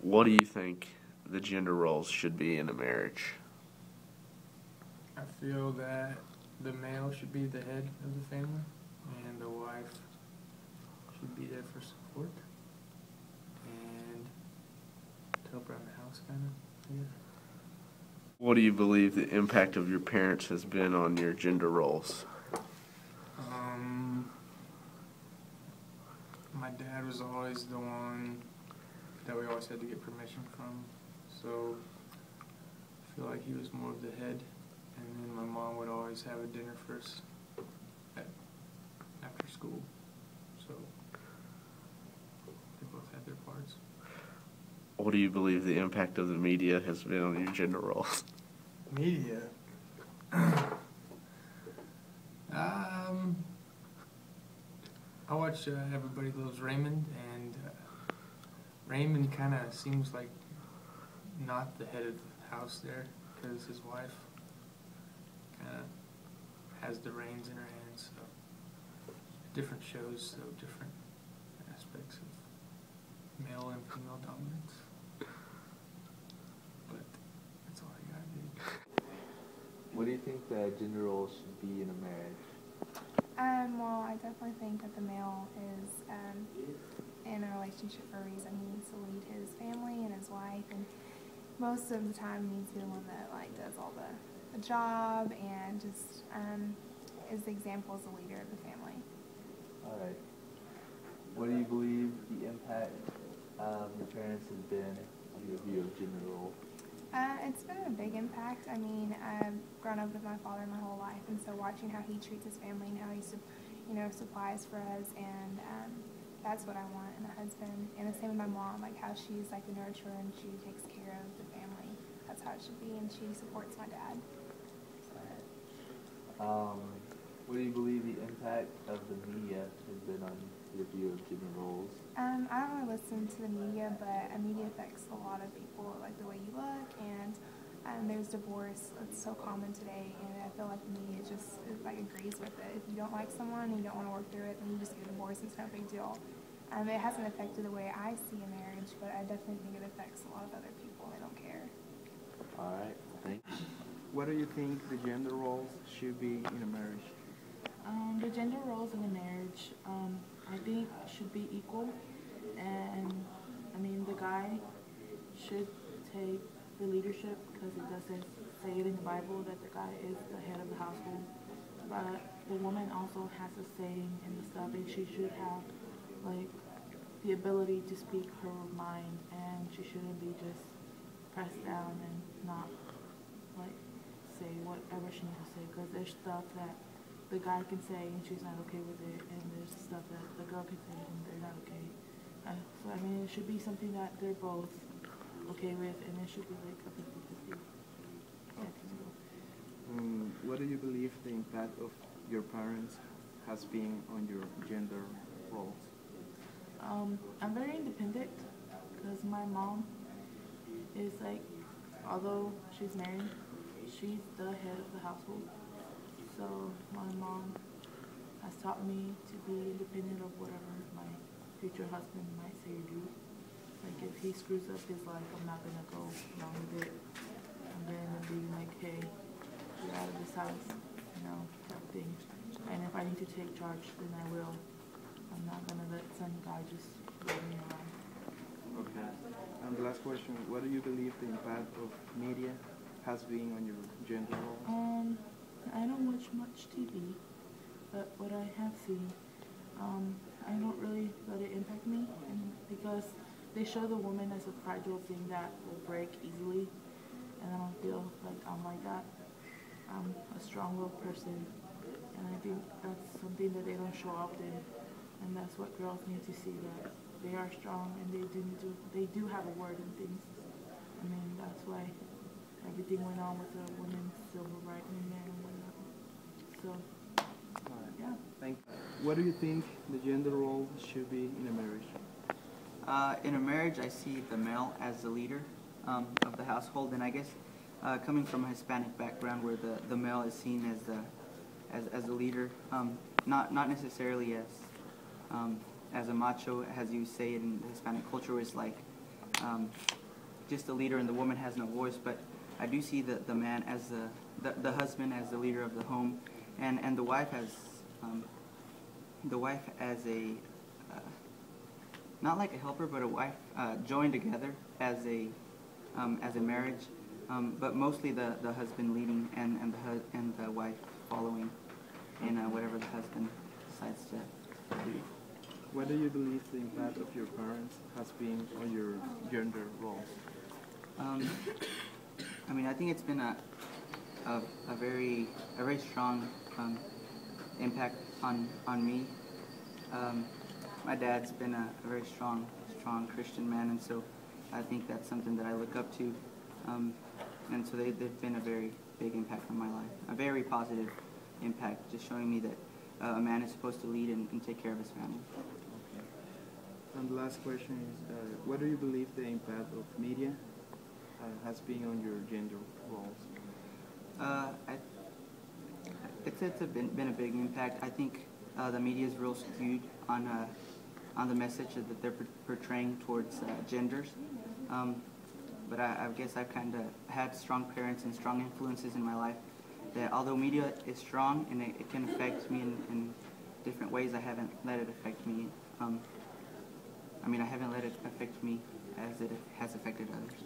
What do you think the gender roles should be in a marriage? I feel that the male should be the head of the family, and the wife should be there for support and to help around the house, kind of. Yeah. What do you believe the impact of your parents has been on your gender roles? My dad was always the one that we always had to get permission from, so I feel like he was more of the head. And then my mom would always have a dinner first after school, so they both had their parts. What do you believe the impact of the media has been on your gender roles? Media. I watch Everybody Loves Raymond, and Raymond kind of seems like not the head of the house there, because his wife kind of has the reins in her hands. So different shows, so different aspects of male and female dominance. But that's all I got, dude. What do you think the gender roles should be in a marriage? Well, I definitely think that the male is in a relationship for a reason. He needs to lead his family and his wife, and most of the time he needs to be the one that does all the job and just is the example as the leader of the family. All right. What do you believe the impact your parents has been on your view of gender roles? It's been a big impact. I mean, I've grown up with my father my whole life, and so watching how he treats his family and how he supplies for us, and that's what I want in a husband. And the same with my mom, like how she's like the nurturer and she takes care of the family. That's how it should be, and she supports my dad. What do you believe the impact of the media has been on your view of gender roles? I don't really listen to the media, but media affects a lot of people, like the way you look, and there's divorce. It's so common today, and I feel like the media just agrees with it. If you don't like someone and you don't want to work through it, then you just get divorced. It's no big deal. It hasn't affected the way I see a marriage, but I definitely think it affects a lot of other people. They don't care. All right, thank you. What do you think the gender roles should be in a marriage? The gender roles in a marriage, I think, should be equal, and I mean the guy should take the leadership because it doesn't say it in the Bible that the guy is the head of the household, but the woman also has a say in the stuff, and she should have the ability to speak her mind, and she shouldn't be just pressed down and not say whatever she needs to say, because there's stuff that the guy can say and she's not okay with it, and there's stuff that the girl can say and they're not okay. So I mean, it should be something that they're both okay with, and it should be like a 50-50. What do you believe the impact of your parents has been on your gender roles? I'm very independent because my mom is although she's married, she's the head of the household. So my mom has taught me to be independent of whatever my future husband might say or do. Like if he screws up his life, I'm not gonna go along with it. I'm gonna be like, hey, you're out of this house, type of thing. And if I need to take charge, then I will. I'm not gonna let some guy just roll me around. Okay. And the last question, what do you believe the impact of media has been on your gender roles? I don't watch much TV, but what I have seen, I don't really let it impact me, and because they show the woman as a fragile thing that will break easily, and I don't feel like I'm like that. I'm a strong-willed person, and I think that's something that they don't show often, and that's what girls need to see, that they are strong and they do have a word in things. I mean, that's why everything went on with the women's civil rights movement and whatnot. So, yeah. Thank you. What do you think the gender role should be in a marriage? In a marriage, I see the male as the leader of the household, and I guess coming from a Hispanic background, where the male is seen as the leader, not necessarily as a macho, as you say in the Hispanic culture, where it's like just a leader and the woman has no voice, but I do see the man as the husband as the leader of the home, and the wife as a not like a helper, but a wife joined together as a marriage, but mostly the husband leading and the wife following in whatever the husband decides to do. What do you believe the impact of your parents has been on your gender roles? I mean, I think it's been a very strong impact on me. My dad's been a very strong Christian man, and so I think that's something that I look up to. And so they've been a very big impact on my life, a very positive impact, just showing me that a man is supposed to lead and take care of his family. Okay. And the last question is, what do you believe the impact of media has been on your gender roles? It's been a big impact. I think the media is real skewed on the message that they're portraying towards genders. But I guess I've kind of had strong parents and strong influences in my life that although media is strong and it can affect me in different ways, I haven't let it affect me. I haven't let it affect me as it has affected others.